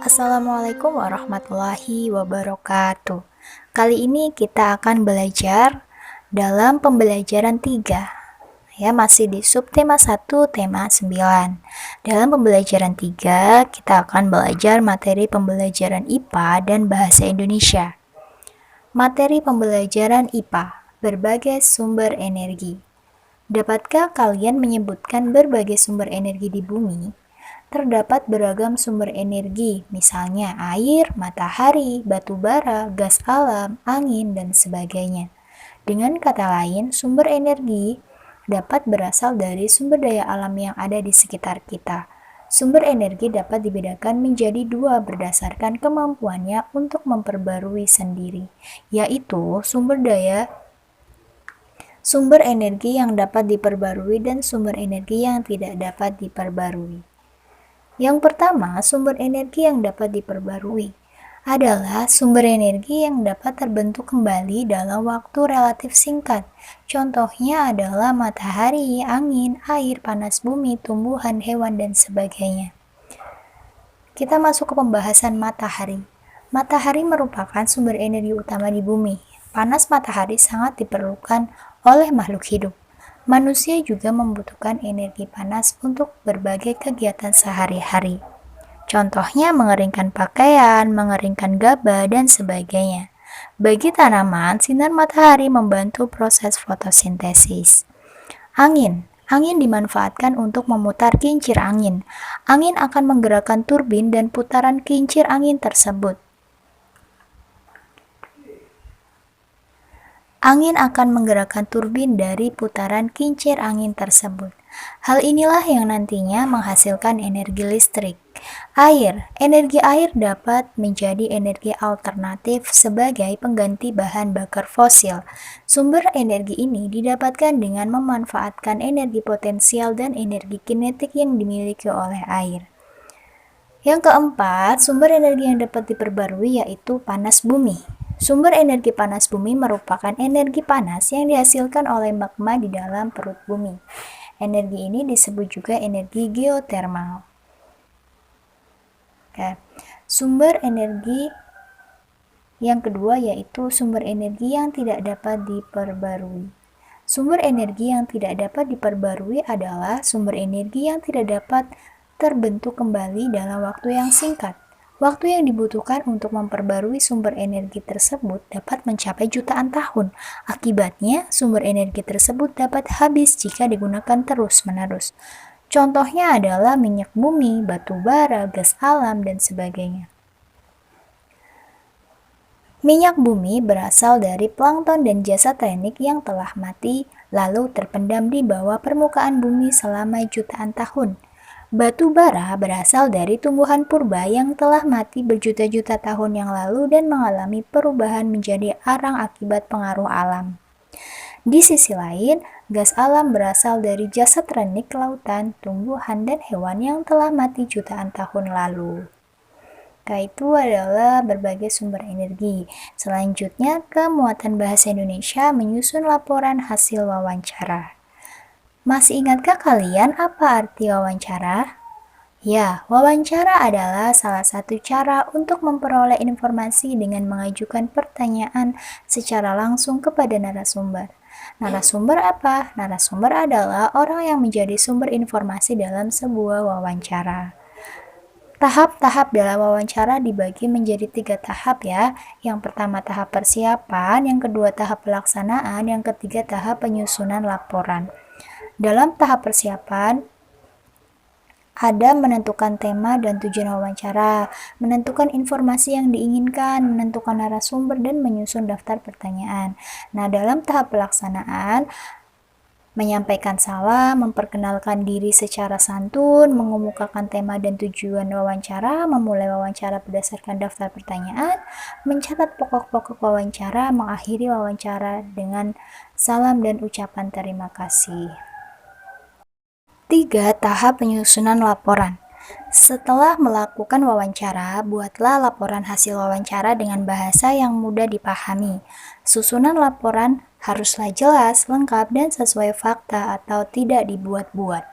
Assalamualaikum warahmatullahi wabarakatuh. Kali ini kita akan belajar dalam pembelajaran 3. Ya, masih di subtema 1, tema 9. Dalam pembelajaran 3, kita akan belajar materi pembelajaran IPA dan Bahasa Indonesia. Materi pembelajaran IPA, berbagai sumber energi. Dapatkah kalian menyebutkan berbagai sumber energi di bumi? Terdapat beragam sumber energi, misalnya air, matahari, batu bara, gas alam, angin, dan sebagainya. Dengan kata lain, sumber energi dapat berasal dari sumber daya alam yang ada di sekitar kita. Sumber energi dapat dibedakan menjadi dua berdasarkan kemampuannya untuk memperbarui sendiri, yaitu sumber energi yang dapat diperbarui dan sumber energi yang tidak dapat diperbarui. Yang pertama, sumber energi yang dapat diperbarui adalah sumber energi yang dapat terbentuk kembali dalam waktu relatif singkat. Contohnya adalah matahari, angin, air, panas bumi, tumbuhan, hewan, dan sebagainya. Kita masuk ke pembahasan matahari. Matahari merupakan sumber energi utama di bumi. Panas matahari sangat diperlukan oleh makhluk hidup. Manusia juga membutuhkan energi panas untuk berbagai kegiatan sehari-hari. Contohnya mengeringkan pakaian, mengeringkan gabah, dan sebagainya. Bagi tanaman, sinar matahari membantu proses fotosintesis. Angin dimanfaatkan untuk memutar kincir angin. Angin akan menggerakkan turbin dan putaran kincir angin tersebut. Angin akan menggerakkan turbin dari putaran kincir angin tersebut. Hal inilah yang nantinya menghasilkan energi listrik. Energi air dapat menjadi energi alternatif sebagai pengganti bahan bakar fosil. Sumber energi ini didapatkan dengan memanfaatkan energi potensial dan energi kinetik yang dimiliki oleh air. Yang keempat, sumber energi yang dapat diperbarui yaitu panas bumi. Sumber energi panas bumi merupakan energi panas yang dihasilkan oleh magma di dalam perut bumi. Energi ini disebut juga energi geotermal. Sumber energi yang kedua yaitu sumber energi yang tidak dapat diperbarui. Sumber energi yang tidak dapat diperbarui adalah sumber energi yang tidak dapat terbentuk kembali dalam waktu yang singkat. Waktu yang dibutuhkan untuk memperbarui sumber energi tersebut dapat mencapai jutaan tahun. Akibatnya, sumber energi tersebut dapat habis jika digunakan terus-menerus. Contohnya adalah minyak bumi, batu bara, gas alam, dan sebagainya. Minyak bumi berasal dari plankton dan jasad teknik yang telah mati lalu terpendam di bawah permukaan bumi selama jutaan tahun. Batu bara berasal dari tumbuhan purba yang telah mati berjuta-juta tahun yang lalu dan mengalami perubahan menjadi arang akibat pengaruh alam. Di sisi lain, gas alam berasal dari jasad renik lautan, tumbuhan, dan hewan yang telah mati jutaan tahun lalu. Itu adalah berbagai sumber energi. Selanjutnya, kemuatan bahasa Indonesia menyusun laporan hasil wawancara. Masih ingatkah kalian apa arti wawancara? Ya, wawancara adalah salah satu cara untuk memperoleh informasi dengan mengajukan pertanyaan secara langsung kepada narasumber. Narasumber apa? Narasumber adalah orang yang menjadi sumber informasi dalam sebuah wawancara. Tahap-tahap dalam wawancara dibagi menjadi 3 tahap ya. Yang pertama tahap persiapan, yang kedua tahap pelaksanaan, yang ketiga tahap penyusunan laporan. Dalam tahap persiapan, ada menentukan tema dan tujuan wawancara, menentukan informasi yang diinginkan, menentukan narasumber, dan menyusun daftar pertanyaan. Nah, dalam tahap pelaksanaan, menyampaikan salam, memperkenalkan diri secara santun, mengemukakan tema dan tujuan wawancara, memulai wawancara berdasarkan daftar pertanyaan, mencatat pokok-pokok wawancara, mengakhiri wawancara dengan salam dan ucapan terima kasih. 3. Tahap penyusunan laporan. Setelah melakukan wawancara, buatlah laporan hasil wawancara dengan bahasa yang mudah dipahami. Susunan laporan haruslah jelas, lengkap, dan sesuai fakta atau tidak dibuat-buat.